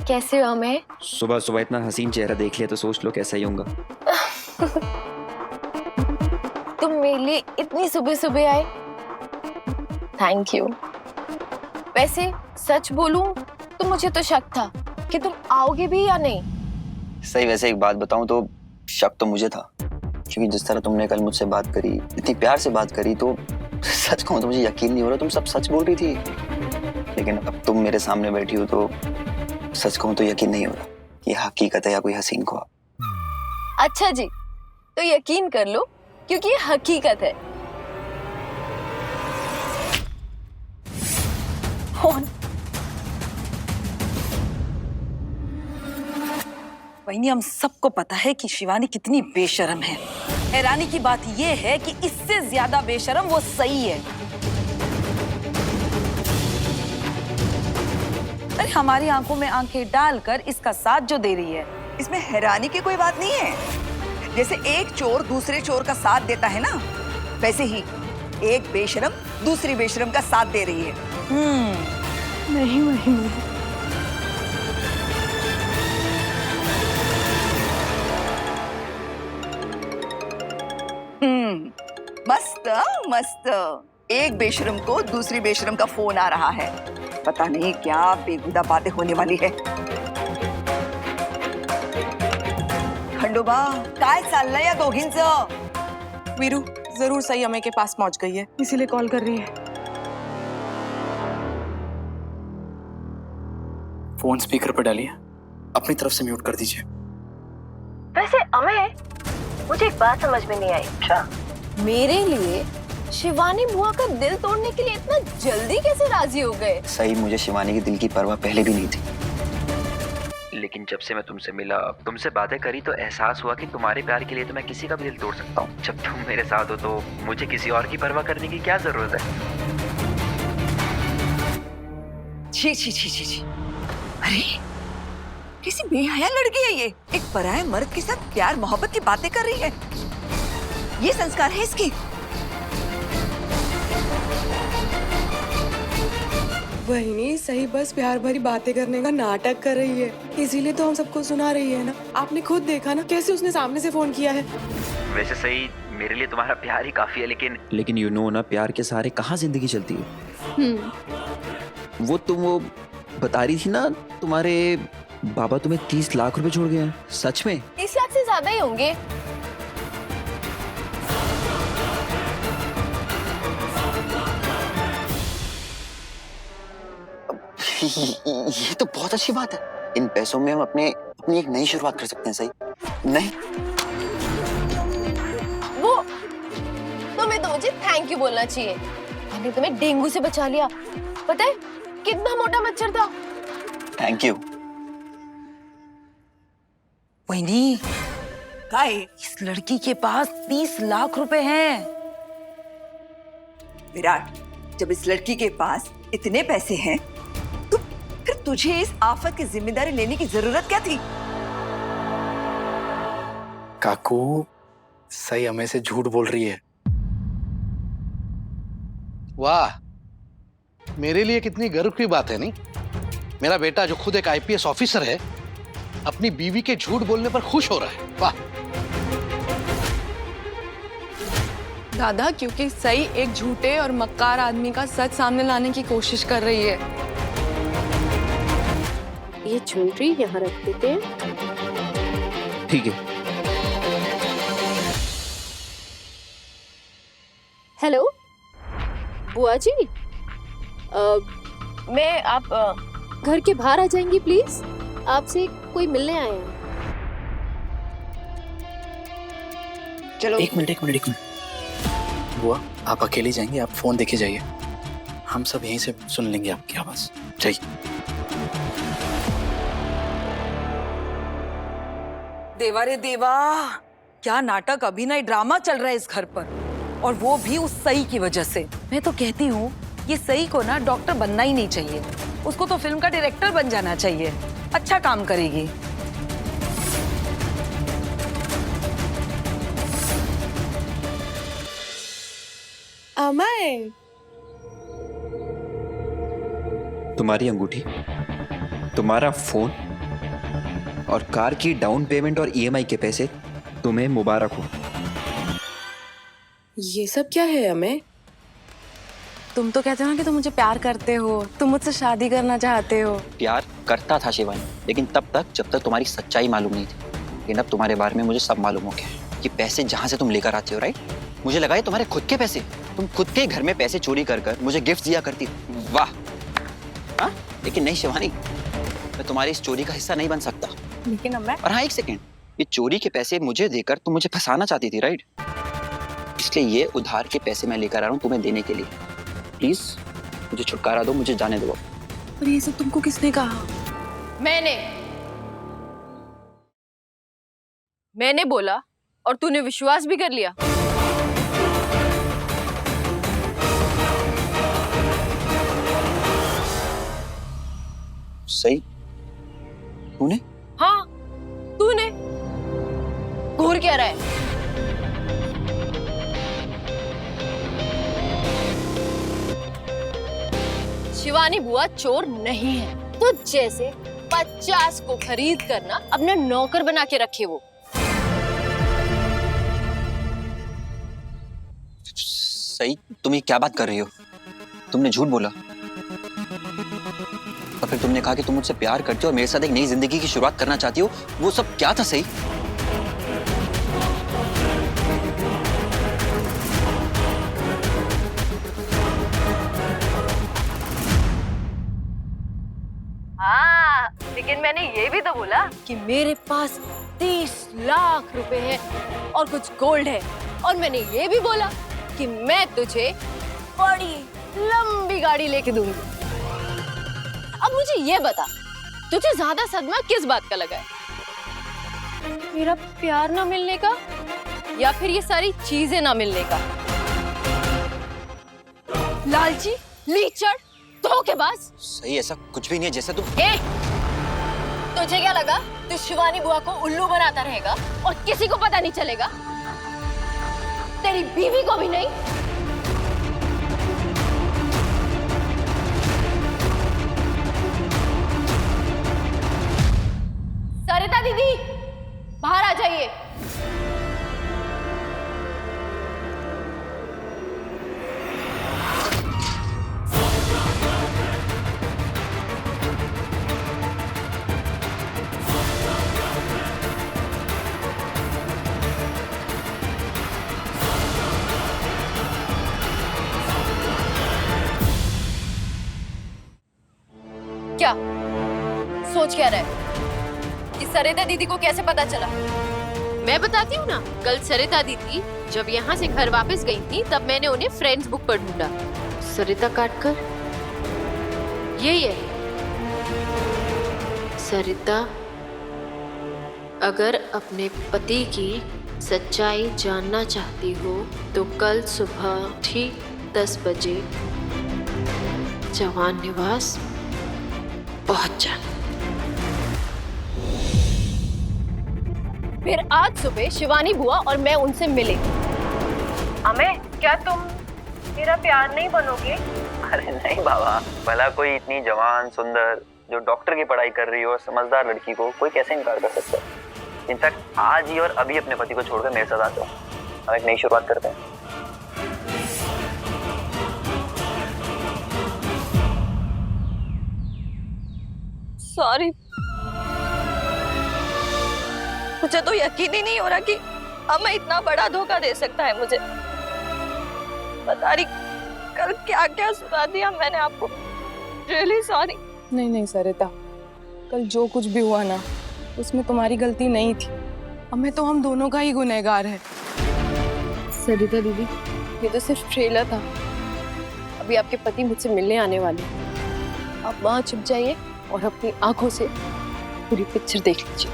कैसे हो अमेय? सुबह सुबह इतना हसीन चेहरा देख लिया तो सोच लो कैसा ही होगा। तुम मेरे लिए इतनी सुबह सुबह आए, थैंक यू। वैसे सच बोलूं तो मुझे तो शक था कि तुम आओगे भी या नहीं। सही, वैसे एक बात बताऊं तो शक तो मुझे था, क्योंकि जिस तरह तुमने कल मुझसे बात करी, इतनी प्यार से बात करी, तो सच कहूं तो मुझे यकीन नहीं हो रहा तुम सब सच बोल रही थी। लेकिन अब तुम मेरे सामने बैठी हो तो सच कहूं तो यकीन नहीं हो रहा कि हकीकत है या कोई हसीन ख्वाब। अच्छा जी, तो यकीन कर लो क्योंकि ये हकीकत है। कौन? वही हम सबको पता है कि शिवानी कितनी बेशर्म है। हैरानी की बात यह है कि इससे ज्यादा बेशर्म वो सही है। अरे हमारी आंखों में आंखें डालकर इसका साथ जो दे रही है, इसमें हैरानी की कोई बात नहीं है। जैसे एक चोर दूसरे चोर का साथ देता है ना, वैसे ही एक बेशरम दूसरी बेशरम का साथ दे रही है। नहीं वही मस्त मस्त। एक बेशरम को दूसरी बेशरम का फोन आ रहा है, पता नहीं क्या बेहुदा बातें होने वाली है। खंडोबा काय चाललंय या दोघींचं? वीरू जरूर सही अमेय के पास पहुंच गई है, इसीलिए कॉल कर रही है। फोन स्पीकर पर डालिए, अपनी तरफ से म्यूट कर दीजिए। वैसे अमेय, मुझे एक बात समझ में नहीं आई। क्या? मेरे लिए शिवानी बुआ का दिल तोड़ने के लिए इतना जल्दी कैसे राजी हो गए? सही, मुझे शिवानी के दिल की परवाह पहले भी नहीं थी, लेकिन जब से मैं तुमसे मिला, तुमसे बातें करी तो एहसास हुआ कि तुम्हारे प्यार के लिए तो मैं किसी का भी दिल तोड़ सकता हूँ। जब तुम मेरे साथ हो तो मुझे किसी और की परवाह करने की क्या जरूरत है। छी छी छी छी छी। अरे किसी बेहया लड़की है ये, एक पराये मर्द के साथ प्यार मोहब्बत की बातें कर रही है। ये संस्कार है इसकी? वही नहीं, सही बस प्यार भरी बातें करने का नाटक कर रही है, इसीलिए तो हम सबको सुना रही है ना। आपने खुद देखा ना कैसे उसने सामने से फोन किया है। वैसे सही, मेरे लिए तुम्हारा प्यार ही काफी है, लेकिन यू नो ना, प्यार के सहारे कहाँ जिंदगी चलती है। वो बता रही थी ना, तुम्हारे बाबा तुम्हें 30 लाख रुपए छोड़ गए हैं। सच में? 30 लाख से ज्यादा ही होंगे। ये तो बहुत अच्छी बात है। इन पैसों में हम अपनी एक नई शुरुआत कर सकते हैं। सही नहीं? वो तुम्हें तो मुझे थैंक यू बोलना चाहिए, मैंने तुम्हें डेंगू से बचा लिया। पता है कितना मोटा मच्छर था। Thank you. वही काय? इस लड़की के पास 30 लाख रुपए हैं। विराट, जब इस लड़की के पास इतने पैसे हैं तो फिर तुझे इस आफत की जिम्मेदारी लेने की जरूरत क्या थी? काकू सही अमेय से झूठ बोल रही है। वाह, मेरे लिए कितनी गर्व की बात है नहीं? मेरा बेटा जो खुद एक आईपीएस ऑफिसर है, अपनी बीवी के झूठ बोलने पर खुश हो रहा है। वाह। दादा, क्योंकि सही एक झूठे और मक्कार आदमी का सच सामने लाने की कोशिश कर रही है। ये ज्वेलरी यहाँ रख देते हैं। ठीक है। हेलो बुआ जी, मैं आप घर के बाहर आ जाएंगी प्लीज, आपसे कोई मिलने आए हैं। चलो एक मिनट। बुआ आप अकेले जाएंगे, आप फोन देखे जाइए, हम सब यहीं से सुन लेंगे आपकी आवाज। जाइए। देवा रे देवा, क्या नाटक अभिनय ड्रामा चल रहा है इस घर पर, और वो भी उस सई की वजह से। मैं तो कहती हूँ ये सई को ना डॉक्टर बनना ही नहीं चाहिए, उसको तो फिल्म का डायरेक्टर बन जाना चाहिए, अच्छा काम करेगी। अमेय, तुम्हारी अंगूठी, तुम्हारा फोन और कार की डाउन पेमेंट और ईएमआई के पैसे तुम्हें मुबारक हो। ये सब क्या है हमें? तुम तो कहते हो ना कि तुम मुझे प्यार करते हो, तुम मुझसे शादी करना चाहते हो। प्यार करता था शिवानी, लेकिन तब तक जब तक तुम्हारी सच्चाई मालूम नहीं थी। लेकिन अब तुम्हारे बारे में मुझे सब मालूम हो गया है। ये पैसे जहाँ से तुम लेकर आते हो, राइट, मुझे लगा ये तुम्हारे खुद के पैसे। तुम खुद के घर में पैसे चोरी कर कर मुझे गिफ्ट दिया करती। वाह। हाँ, लेकिन नहीं शिवानी, मैं तुम्हारी इस चोरी का हिस्सा नहीं बन सकता। लेकिन अब मैं और हाँ, एक सेकेंड, ये चोरी के पैसे मुझे देकर तुम मुझे फंसाना चाहती थी, राइट? इसलिए ये उधार के पैसे मैं लेकर आ रहा हूँ तुम्हें देने के लिए। प्लीज मुझे छुटकारा दो, मुझे जाने दो। पर ये सब तुमको किसने कहा? मैंने बोला और तूने विश्वास भी कर लिया। सही तूने? हाँ, तूने। घूर क्या रहा है? शिवानी बुआ चोर नहीं है। तो जैसे 50 को खरीद कर ना अपना नौकर बना के रखे वो। सही, तुम ये क्या बात कर रही हो? तुमने झूठ बोला और फिर तुमने कहा कि तुम मुझसे प्यार करती हो और मेरे साथ एक नई जिंदगी की शुरुआत करना चाहती हो। वो सब क्या था सही? हाँ, लेकिन मैंने ये भी तो बोला कि मेरे पास 30 लाख रुपए है और कुछ गोल्ड है। और मैंने ये भी बोला कि मैं तुझे बड़ी लंबी गाड़ी लेके दूंगी। अब मुझे ये बता, तुझे ज्यादा सदमा किस बात का लगा है? मेरा प्यार ना मिलने का या फिर ये सारी चीजें ना मिलने का? लालची, लीचड़, धोखेबाज। सही, ऐसा कुछ भी नहीं है जैसे तुम। तुझे क्या लगा तू शिवानी बुआ को उल्लू बनाता रहेगा और किसी को पता नहीं चलेगा? तेरी बीवी को भी नहीं। सरिता दीदी, बाहर आ जाइए। क्या सोच क्या रहा है कि सरिता दीदी को कैसे पता चला? मैं बताती हूँ ना। कल सरिता दीदी जब यहाँ से घर वापस गई थी तब मैंने उन्हें फ्रेंड्स बुक पर ढूंढा। सरिता काटकर यही है। सरिता, अगर अपने पति की सच्चाई जानना चाहती हो तो कल सुबह ठीक 10 बजे जवान निवास पहुंच जाना। फिर आज सुबह शिवानी बुआ और मैं उनसे मिले। अमे, क्या तुम मेरा प्यार नहीं बनोगे? अरे नहीं बाबा, भला कोई इतनी जवान सुंदर जो डॉक्टर की पढ़ाई कर रही हो और समझदार लड़की को कोई कैसे इनकार कर सकता है? इनफैक्ट आज ही और अभी अपने पति को छोड़कर मेरे साथ आ जाओ, हम एक नई शुरुआत करते हैं। सॉरी, मुझे तो यकीन ही नहीं हो रहा कि हमें इतना बड़ा धोखा दे सकता है। मुझे पता नहीं कल क्या क्या सुना दिया मैंने आपको। Really sorry. नहीं सरिता, कल जो कुछ भी हुआ ना उसमें तुम्हारी गलती नहीं थी। हमें तो हम दोनों का ही गुनहगार है। सरिता दीदी, ये तो सिर्फ ट्रेलर था। अभी आपके पति मुझसे मिलने आने वाले हैं। आप वहाँ छुप जाइए और अपनी आंखों से पूरी पिक्चर देख लीजिए।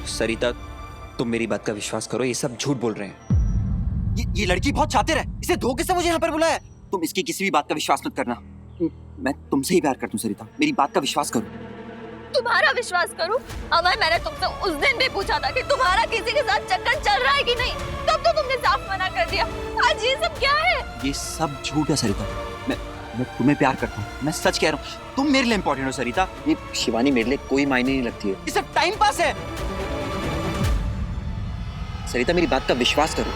सरिता, तुम मेरी बात का विश्वास करो, ये सब झूठ बोल रहे हैं। ये लड़की बहुत शातिर है, इसे धोखे से मुझे यहाँ पर बुलाया। तुम इसकी किसी भी बात का विश्वास मत करना। मैं तुमसे ही प्यार करता हूँ सरिता, मेरी बात का विश्वास करो। तुम्हारा विश्वास करूं? अमर, मैंने तुमसे उस दिन भी पूछा था कि तुम्हारा किसी के साथ चक्कर चल रहा है कि नहीं, तब तो तुमने साफ मना कर दिया। आज ये सब क्या है? ये सब झूठ है सरिता। मैं तुम्हें प्यार करता हूँ, मैं सच कह रहा हूँ। तुम मेरे लिए इंपॉर्टेंट हो सरिता। ये शिवानी मेरे लिए कोई मायने नहीं लगती है, ये सब टाइम पास है। सरिता मेरी बात का विश्वास करो।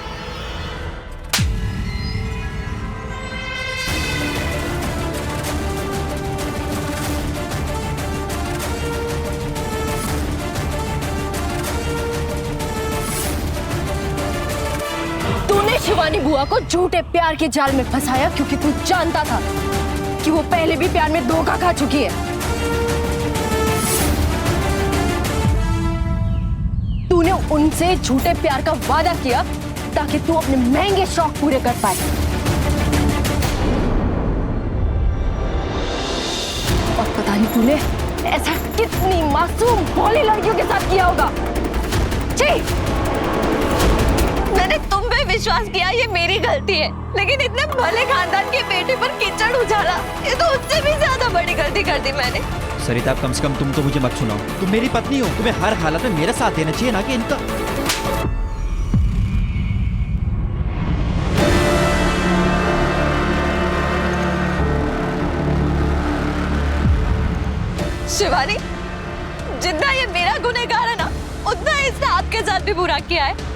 तूने शिवानी बुआ को झूठे प्यार के जाल में फंसाया क्योंकि तू जानता था कि वो पहले भी प्यार में धोखा खा चुकी है। तूने उनसे झूठे प्यार का वादा किया ताकि तू अपने महंगे शौक पूरे कर पाए। और पता नहीं तूने ऐसा कितनी मासूम भोली लड़कियों के साथ किया होगा। छी! मैंने तुम पे विश्वास किया, ये मेरी गलती है, लेकिन इतने भले खानदान के बेटे पर कीचड़ उछाला, ये तो उससे भी ज्यादा बड़ी गलती कर दी मैंने। सरिता कम से कम तुम तो मुझे मत सुनाओ, तुम मेरी पत्नी हो, तुम्हें हर हालत में मेरा साथ देना चाहिए ना कि इनका। शिवानी, जितना ये मेरा गुनहगार है ना, उतना इसने आपके साथ भी बुरा किया है।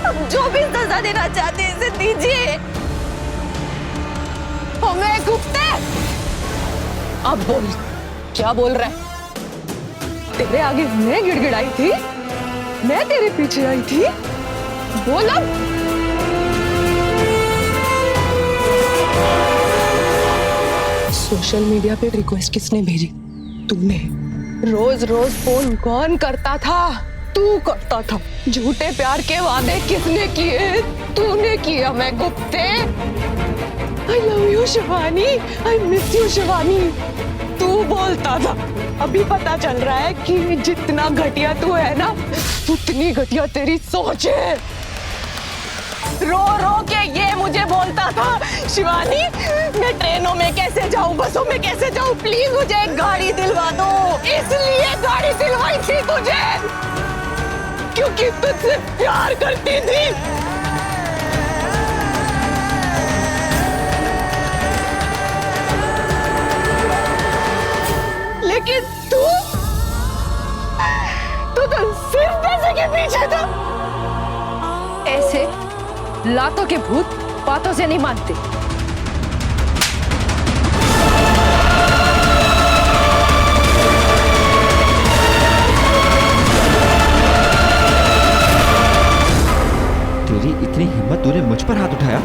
अब जो भी सजा देना चाहते हैं इसे दीजिए। हमें गुप्ते, अब बोल, क्या बोल रहा है? तेरे आगे मैं गिड़गिड़ाई थी, मैं तेरे पीछे आई थी, बोल अब। सोशल मीडिया पे रिक्वेस्ट किसने भेजी? तूने। रोज रोज फोन कौन करता था? तू करता था। झूठे प्यार के वादे किसने किए? तूने किया। मैं Gupte. I love you Shivani, I miss you Shivani, तू बोलता था। अभी पता चल रहा है कि जितना घटिया तू है ना, उतनी घटिया तेरी सोच है। रो रो के ये मुझे बोलता था, शिवानी मैं ट्रेनों में कैसे जाऊं, बसों में कैसे जाऊं, प्लीज मुझे एक गाड़ी दिलवा दो। इसलिए गाड़ी दिलवाई थी तुझे क्योंकि तुझसे प्यार करती थी। लेकिन तू तो सिर्फ पैसे के पीछे था। ऐसे लातों के भूत बातों से नहीं मानते। तेरी इतनी हिम्मत, तूने मुझ पर हाथ उठाया?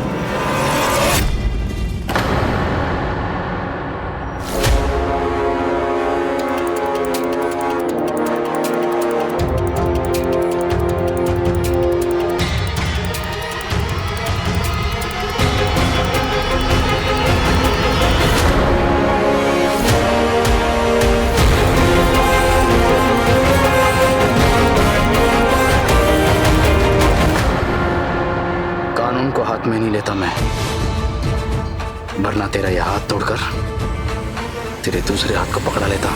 कानून को हाथ में नहीं लेता मैं, वरना तेरा यह हाथ तोड़कर तेरे दूसरे हाथ को पकड़ा लेता।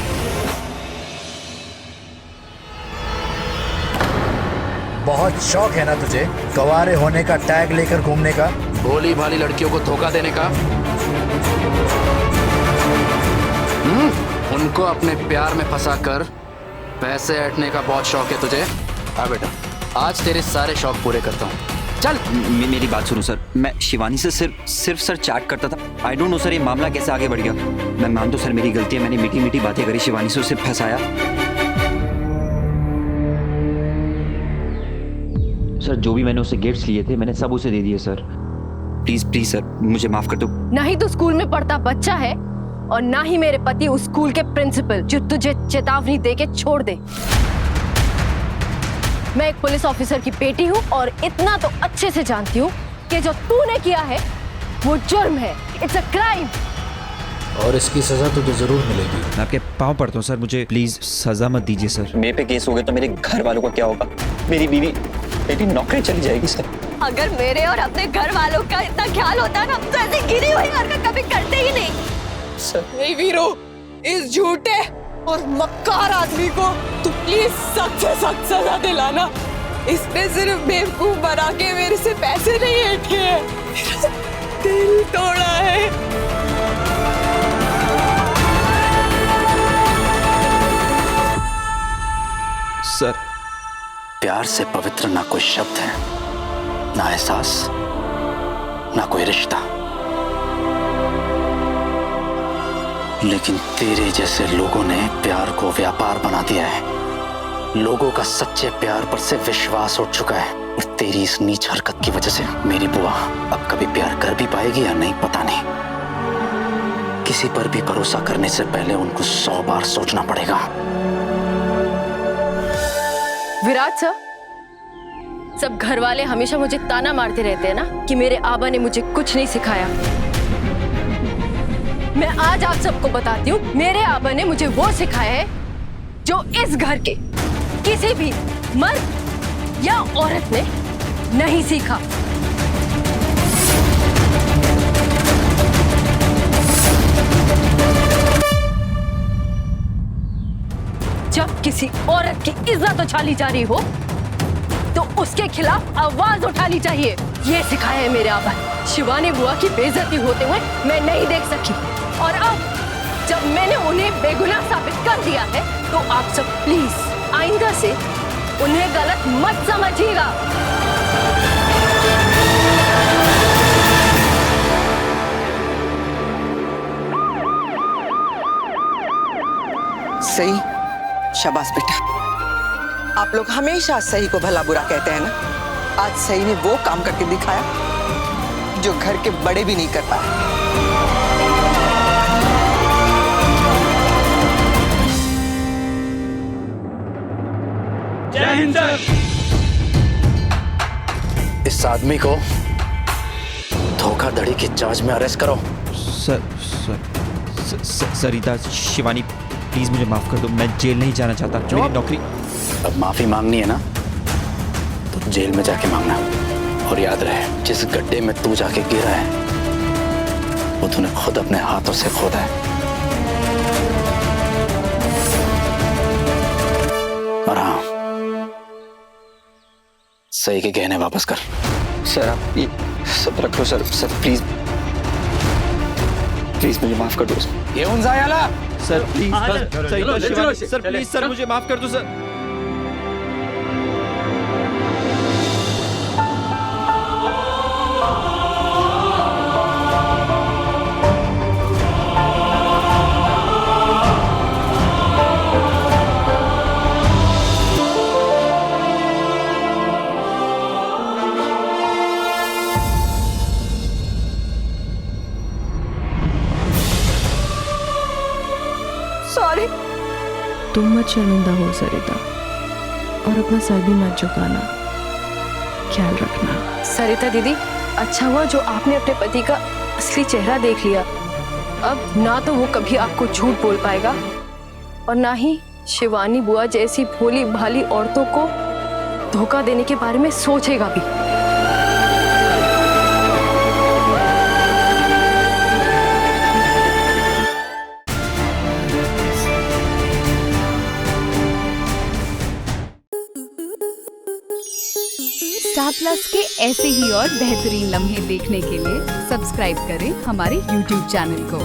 बहुत शौक है ना तुझे गंवारे होने का, टैग लेकर घूमने का, भोली भाली लड़कियों को धोखा देने का। उनको अपने प्यार में फंसाकर पैसे ऐंठने का बहुत शौक है तुझे। आ बेटा, आज तेरे सारे शौक पूरे करता हूँ। चल। मेरी बात सुनो सर, मैं शिवानी से सिर्फ सर चैट करता था। आई डोंट नो सर ये मामला कैसे आगे बढ़ गया। मैं मानता हूँ सर मेरी गलती है, मैंने मीठी मीठी बातें करी शिवानी से, उसे फंसाया। सर जो भी मैंने उसे गिफ्ट्स लिए थे मैंने सब उसे दे दिए सर। प्लीज प्लीज सर मुझे माफ कर दो। ना ही तू स्कूल में पढ़ता बच्चा है और ना ही मेरे पति उस स्कूल के प्रिंसिपल जो तुझे चेतावनी दे के छोड़ दे। मैं एक पुलिस ऑफिसर की बेटी हूँ और इतना तो अच्छे से जानती हूँ कि जो तूने किया है वो जुर्म है। It's a crime. और इसकी सजा तुझे जरूर मिलेगी। मैं आपके पाँव पड़ता हूँ सर, मुझे प्लीज सजा मत दीजिए सर। मेरे पे केस हो गया तो मेरे घर वालों का क्या होगा? मेरी बीवी, मेरी नौकरी चली जाएगी सर। अगर मेरे और अपने घर वालों का इतना ख्याल होता ना तो ऐसी गिरी हुई हरकत कभी करते ही नहीं। सर नहीं वीरू, इस झूठे और मक्कार आदमी को तू प्लीज सख्त से सख्त सजा दिलाना। इसने सिर्फ बेवकूफ बना के मेरे से पैसे नहीं ऐंठे हैं, मेरा दिल तोड़ा है। सर। प्यार से पवित्र ना कोई शब्द है, ना एहसास, ना कोई रिश्ता। लेकिन तेरे जैसे लोगों ने प्यार को व्यापार बना दिया है। लोगों का सच्चे प्यार पर से विश्वास उठ चुका है। और तेरी इस नीच हरकत की वजह से मेरी बुआ अब कभी प्यार कर भी पाएगी या नहीं पता नहीं। किसी पर भी भरोसा करने से पहले उनको 100 बार सोचना पड़ेगा। विराट सर, सब घर वाले हमेशा मुझे ताना मारते रहते हैं ना कि मेरे आबा ने मुझे कुछ नहीं सिखाया। मैं आज आप सबको बताती हूँ, मेरे आबा ने मुझे वो सिखाया है जो इस घर के किसी भी मर्द या औरत ने नहीं सीखा। जब किसी औरत की इज्जत उछाली जा रही हो तो उसके खिलाफ आवाज उठानी चाहिए, ये सिखाया है मेरे आबा। शिवानी बुआ की बेइज्जती होते हुए मैं नहीं देख सकी, और अब जब मैंने उन्हें बेगुनाह साबित कर दिया है तो आप सब प्लीज आइंदा से उन्हें गलत मत समझिएगा। सही, शाबाश बेटा। आप लोग हमेशा सही को भला बुरा कहते हैं ना। आज सही ने वो काम करके दिखाया जो घर के बड़े भी नहीं कर पाए। जय हिंद सर। इस आदमी को धोखाधड़ी की चार्ज में अरेस्ट करो। सरिता, शिवानी, प्लीज मुझे माफ कर दो। मैं जेल नहीं जाना चाहता। मेरी नौकरी। अब माफी मांगनी है ना तो जेल में जाके मांगना। और याद रहे, जिस गड्ढे में तू जाके गिरा है वो तूने खुद अपने हाथों से खोदा है। और हाँ, सही के गहने वापस कर। सर आप ये सब रख लो सर। सर प्लीज प्लीज मुझे माफ कर दो। येऊन जा याला। Sir please, sir please, sir मुझे माफ कर दो सर। सॉरी। तुम मत शर्मिंदा हो सरिता, और अपना सर भी मत झुकाना, ख्याल रखना। सरिता दीदी, अच्छा हुआ जो आपने अपने पति का असली चेहरा देख लिया। अब ना तो वो कभी आपको झूठ बोल पाएगा और ना ही शिवानी बुआ जैसी भोली भाली औरतों को धोखा देने के बारे में सोचेगा भी। स्टार प्लस के ऐसे ही और बेहतरीन लम्हे देखने के लिए सब्सक्राइब करें हमारे YouTube चैनल को।